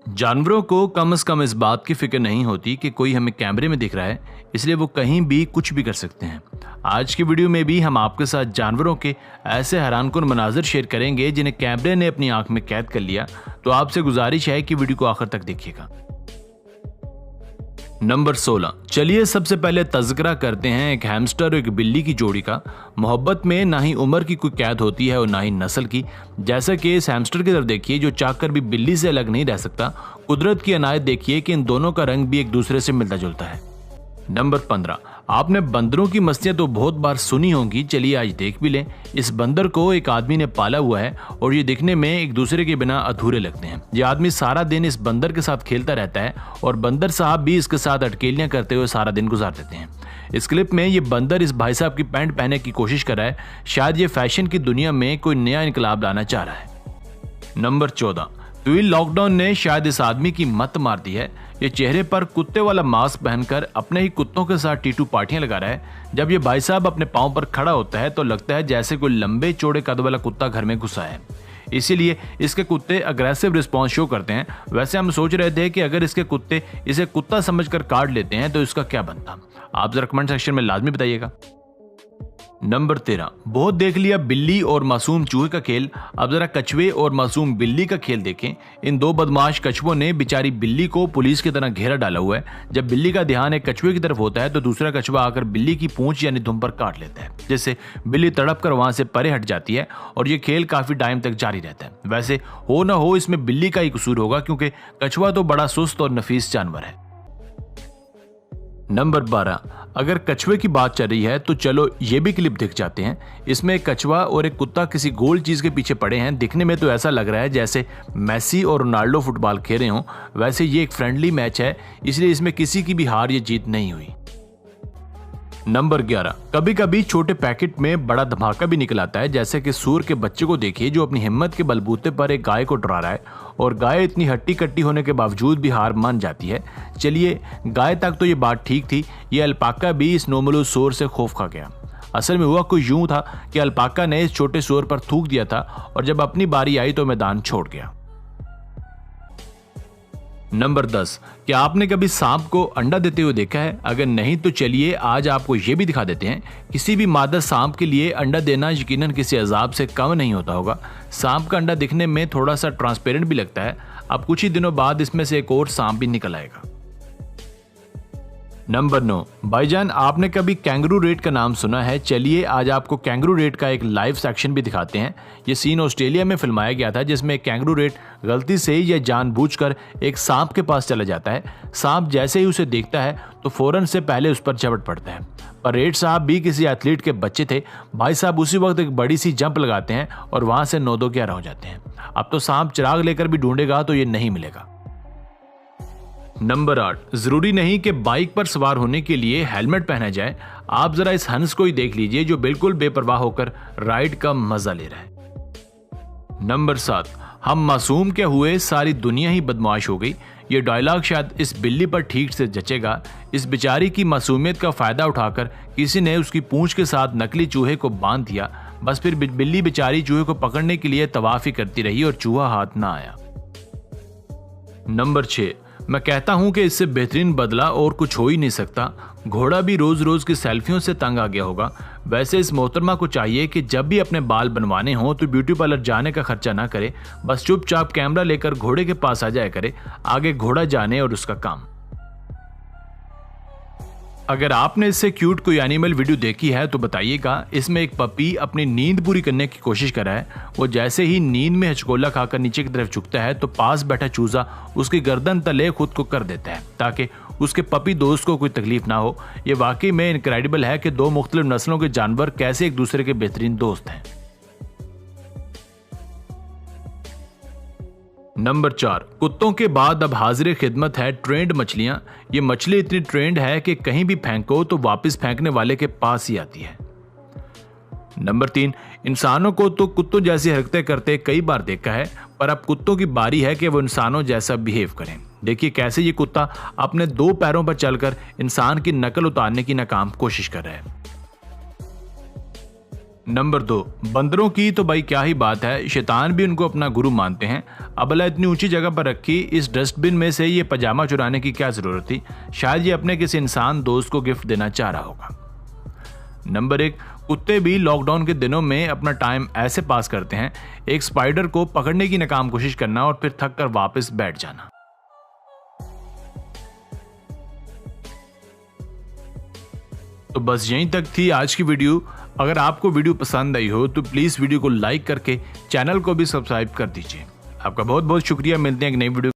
जानवरों को कम से कम इस बात की फिक्र नहीं होती कि कोई हमें कैमरे में दिख रहा है, इसलिए वो कहीं भी कुछ भी कर सकते हैं। आज की वीडियो में भी हम आपके साथ जानवरों के ऐसे हैरानकुन मनाजिर शेयर करेंगे जिन्हें कैमरे ने अपनी आंख में कैद कर लिया। तो आपसे गुजारिश है कि वीडियो को आखिर तक देखिएगा। नंबर 16। चलिए सबसे पहले तज़किरा करते हैं एक हैमस्टर और एक बिल्ली की जोड़ी का। मोहब्बत में ना ही उम्र की कोई कैद होती है और ना ही नस्ल की। जैसा कि इस हैमस्टर की तरफ देखिए जो चाहकर भी बिल्ली से अलग नहीं रह सकता। कुदरत की अनायत देखिए कि इन दोनों का रंग भी एक दूसरे से मिलता जुलता है। नंबर 15। आपने बंदरों की मस्तियां तो बहुत बार सुनी होंगी, चलिए आज देख भी लें। इस बंदर को एक आदमी ने पाला हुआ है और ये दिखने में एक दूसरे के बिना अधूरे लगते हैं। ये आदमी सारा दिन इस बंदर के साथ खेलता रहता है और बंदर साहब भी इसके साथ अटकेलियां करते हुए सारा दिन गुजार देते हैं। इस क्लिप में ये बंदर इस भाई साहब की पैंट पहनने की कोशिश कर रहा है। शायद ये फैशन की दुनिया में कोई नया इनकलाब लाना चाह रहा है। नंबर 14। तो लॉकडाउन ने शायद इस आदमी की मत मार दी है। ये चेहरे पर कुत्ते वाला मास्क पहनकर अपने ही कुत्तों के साथ टीटू पार्टियां लगा रहा है। जब ये भाई साहब अपने पांव पर खड़ा होता है तो लगता है जैसे कोई लंबे चौड़े कद वाला कुत्ता घर में घुसा है। इसीलिए इसके कुत्ते अग्रेसिव रिस्पॉन्स शो करते हैं। वैसे हम सोच रहे थे कि अगर इसके कुत्ते इसे कुत्ता समझकर काट लेते हैं तो इसका क्या बनता। आप जरा कमेंट सेक्शन में लाजमी बताइएगा। नंबर 13। बहुत देख लिया बिल्ली और मासूम चूहे का खेल, अब जरा कछुए और मासूम बिल्ली का खेल देखें। इन दो बदमाश कछुओं ने बेचारी बिल्ली को पुलिस की तरह घेरा डाला हुआ है। जब बिल्ली का ध्यान एक कछुए की तरफ होता है तो दूसरा कछुआ आकर बिल्ली की पूंछ यानी दुम पर काट लेता है, जिससे बिल्ली तड़प कर वहां से परे हट जाती है और ये खेल काफी टाइम तक जारी रहता है। वैसे हो ना हो इसमें बिल्ली का ही कसूर होगा, क्योंकि कछुआ तो बड़ा सुस्त और नफीस जानवर है। नंबर 12। अगर कछुए की बात चल रही है तो चलो ये भी क्लिप देख जाते हैं। इसमें एक कछुआ और एक कुत्ता किसी गोल चीज के पीछे पड़े हैं। दिखने में तो ऐसा लग रहा है जैसे मेसी और रोनाल्डो फुटबॉल खेल रहे हों। वैसे ये एक फ्रेंडली मैच है, इसलिए इसमें किसी की भी हार या जीत नहीं हुई। नंबर 11। कभी कभी छोटे पैकेट में बड़ा धमाका भी निकल आता है। जैसे कि सूर के बच्चे को देखिए जो अपनी हिम्मत के बलबूते पर एक गाय को डरा रहा है और गाय इतनी हट्टी कट्टी होने के बावजूद भी हार मान जाती है। चलिए गाय तक तो ये बात ठीक थी, ये अल्पाका भी इस नोमलूद सूर से खौफ खा गया। असल में हुआ कुछ यूं था कि अल्पाका ने इस छोटे सूर पर थूक दिया था और जब अपनी बारी आई तो मैदान छोड़ गया। नंबर 10। क्या आपने कभी सांप को अंडा देते हुए देखा है? अगर नहीं तो चलिए आज आपको ये भी दिखा देते हैं। किसी भी मादा सांप के लिए अंडा देना यकीनन किसी अजाब से कम नहीं होता होगा। सांप का अंडा दिखने में थोड़ा सा ट्रांसपेरेंट भी लगता है। अब कुछ ही दिनों बाद इसमें से एक और सांप भी निकल आएगा। नंबर 9। भाईजान आपने कभी कैंगरू रेट का नाम सुना है? चलिए आज आपको कैंगरू रेट का एक लाइव सेक्शन भी दिखाते हैं। ये सीन ऑस्ट्रेलिया में फिल्माया गया था जिसमें कैंगरू रेट गलती से या जानबूझकर एक सांप के पास चला जाता है। सांप जैसे ही उसे देखता है तो फौरन से पहले उस पर झपट पड़ता है। पर रेट साहब भी किसी एथलीट के बच्चे थे। भाई साहब उसी वक्त एक बड़ी सी जंप लगाते हैं और वहां से 9-2-11 हो जाते हैं। अब तो सांप चिराग लेकर भी ढूंढेगा तो ये नहीं मिलेगा। नंबर 8। जरूरी नहीं कि बाइक पर सवार होने के लिए हेलमेट पहना जाए। आप जरा इस हंस को ही देख लीजिए जो बिल्कुल बेपरवाह होकर राइड का मजा ले रहा है। नंबर 7। हम मासूम क्या हुए, सारी दुनिया ही बदमाश हो गई। ये डायलॉग शायद इस बिल्ली पर ठीक से जचेगा। इस बेचारी की मासूमियत का फायदा उठाकर किसी ने उसकी पूंछ के साथ नकली चूहे को बांध दिया। बस फिर बिल्ली बेचारी चूहे को पकड़ने के लिए तवाफ ही करती रही और चूहा हाथ ना आया। नंबर 6। मैं कहता हूं कि इससे बेहतरीन बदला और कुछ हो ही नहीं सकता। घोड़ा भी रोज रोज की सेल्फियों से तंग आ गया होगा। वैसे इस मोहतरमा को चाहिए कि जब भी अपने बाल बनवाने हों तो ब्यूटी पार्लर जाने का खर्चा ना करे, बस चुपचाप कैमरा लेकर घोड़े के पास आ जाया करे, आगे घोड़ा जाने और उसका काम। अगर आपने इससे क्यूट कोई एनिमल वीडियो देखी है तो बताइएगा। इसमें एक पपी अपनी नींद पूरी करने की कोशिश कर रहा है। वो जैसे ही नींद में हचकोला खाकर नीचे की तरफ झुकता है तो पास बैठा चूजा उसकी गर्दन तले खुद को कर देता है ताकि उसके पपी दोस्त को कोई तकलीफ ना हो। ये वाकई में इनक्रेडिबल है कि दो मुख्तलिफ नस्लों के जानवर कैसे एक दूसरे के बेहतरीन दोस्त हैं। नंबर 4। कुत्तों के बाद अब हाजिर खिदमत है ट्रेंड मछलियां। ये मछली इतनी ट्रेंड है कि कहीं भी फेंको तो वापस फेंकने वाले के पास ही आती है। नंबर 3। इंसानों को तो कुत्तों जैसी हरकतें करते कई बार देखा है, पर अब कुत्तों की बारी है कि वो इंसानों जैसा बिहेव करें। देखिए कैसे ये कुत्ता अपने 2 पैरों पर चलकर इंसान की नकल उतारने की नाकाम कोशिश कर रहा है। नंबर 2, बंदरों की तो भाई क्या ही बात है, शैतान भी उनको अपना गुरु मानते हैं। अबला इतनी ऊंची जगह पर रखी इस डस्टबिन में से ये पजामा चुराने की क्या जरूरत थी? शायद ये अपने किसी इंसान दोस्त को गिफ्ट देना चाह रहा होगा। नंबर 1, कुत्ते भी लॉकडाउन के दिनों में अपना टाइम ऐसे पास करते हैं, एक स्पाइडर को पकड़ने की नाकाम कोशिश करना और फिर थक कर वापस बैठ जाना। तो बस यहीं तक थी आज की वीडियो। अगर आपको वीडियो पसंद आई हो तो प्लीज़ वीडियो को लाइक करके चैनल को भी सब्सक्राइब कर दीजिए। आपका बहुत बहुत शुक्रिया। मिलते हैं एक नई वीडियो।